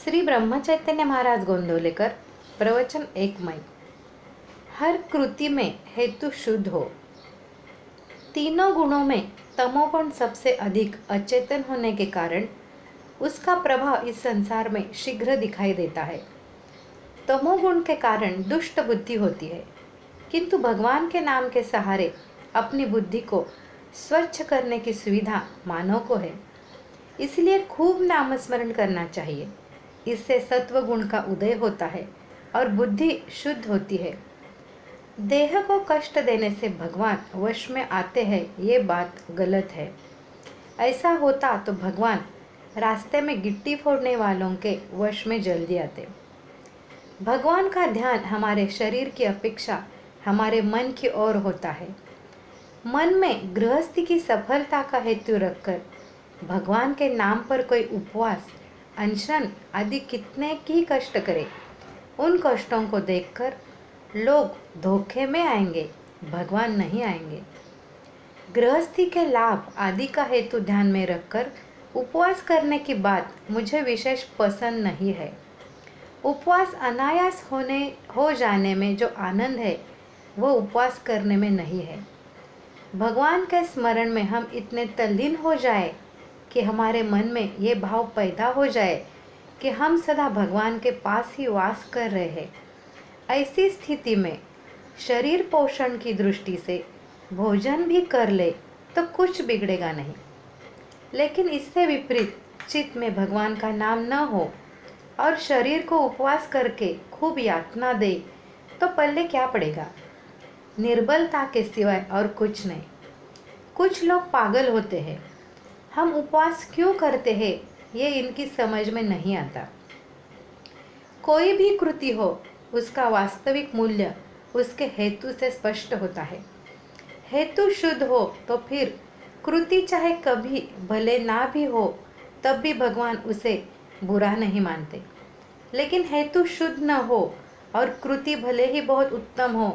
श्री ब्रह्म चैतन्य महाराज गोंदवलेकर। प्रवचन 1 मई। हर कृति में हेतु शुद्ध हो। तीनों गुणों में तमोगुण सबसे अधिक अचेतन होने के कारण उसका प्रभाव इस संसार में शीघ्र दिखाई देता है। तमोगुण के कारण दुष्ट बुद्धि होती है, किंतु भगवान के नाम के सहारे अपनी बुद्धि को स्वच्छ करने की सुविधा मानव को है। इसलिए खूब नामस्मरण करना चाहिए। इससे सत्व गुण का उदय होता है और बुद्धि शुद्ध होती है। देह को कष्ट देने से भगवान वश में आते हैं, ये बात गलत है। ऐसा होता तो भगवान रास्ते में गिट्टी फोड़ने वालों के वश में जल्दी आते। भगवान का ध्यान हमारे शरीर की अपेक्षा हमारे मन की ओर होता है। मन में गृहस्थी की सफलता का हेतु रखकर भगवान के नाम पर कोई उपवास, अनशन आदि कितने ही कष्ट करे, उन कष्टों को देखकर लोग धोखे में आएंगे, भगवान नहीं आएंगे। गृहस्थी के लाभ आदि का हेतु ध्यान में रखकर उपवास करने की बात मुझे विशेष पसंद नहीं है। उपवास अनायास हो जाने में जो आनंद है वो उपवास करने में नहीं है। भगवान के स्मरण में हम इतने तल्लीन हो जाए कि हमारे मन में ये भाव पैदा हो जाए कि हम सदा भगवान के पास ही वास कर रहे हैं। ऐसी स्थिति में शरीर पोषण की दृष्टि से भोजन भी कर ले तो कुछ बिगड़ेगा नहीं, लेकिन इससे विपरीत चित्त में भगवान का नाम न हो और शरीर को उपवास करके खूब यातना दे तो पल्ले क्या पड़ेगा? निर्बलता के सिवाय और कुछ नहीं। कुछ लोग पागल होते हैं। हम उपवास क्यों करते हैं ये इनकी समझ में नहीं आता। कोई भी कृति हो, उसका वास्तविक मूल्य उसके हेतु से स्पष्ट होता है। हेतु शुद्ध हो तो फिर कृति चाहे कभी भले ना भी हो तब भी भगवान उसे बुरा नहीं मानते। लेकिन हेतु शुद्ध न हो और कृति भले ही बहुत उत्तम हो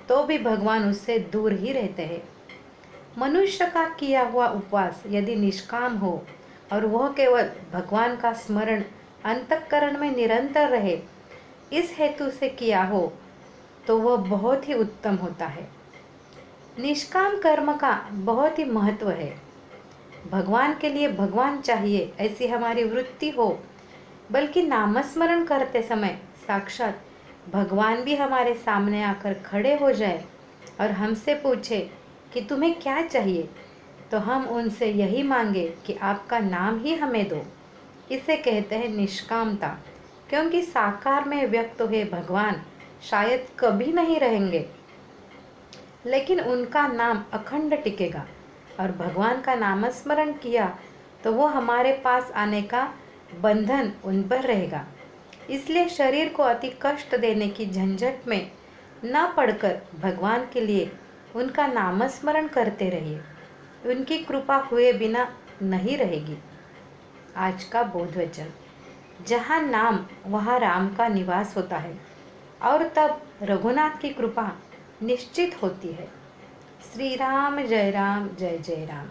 तो भी भगवान उससे दूर ही रहते हैं। मनुष्य का किया हुआ उपवास यदि निष्काम हो और वह केवल भगवान का स्मरण अंतःकरण में निरंतर रहे, इस हेतु से किया हो तो वह बहुत ही उत्तम होता है। निष्काम कर्म का बहुत ही महत्व है। भगवान के लिए भगवान चाहिए ऐसी हमारी वृत्ति हो, बल्कि नामस्मरण करते समय साक्षात भगवान भी हमारे सामने आकर खड़े हो जाए और हमसे पूछे कि तुम्हें क्या चाहिए, तो हम उनसे यही मांगे कि आपका नाम ही हमें दो। इसे कहते हैं निष्कामता, क्योंकि साकार में व्यक्त हुए भगवान शायद कभी नहीं रहेंगे, लेकिन उनका नाम अखंड टिकेगा और भगवान का नामस्मरण किया तो वो हमारे पास आने का बंधन उन पर रहेगा। इसलिए शरीर को अति कष्ट देने की झंझट में न पड़कर भगवान के लिए उनका नामस्मरण करते रहिए। उनकी कृपा हुए बिना नहीं रहेगी। आज का बोध वचन। जहाँ नाम वहाँ राम का निवास होता है और तब रघुनाथ की कृपा निश्चित होती है। श्री राम जय जय राम।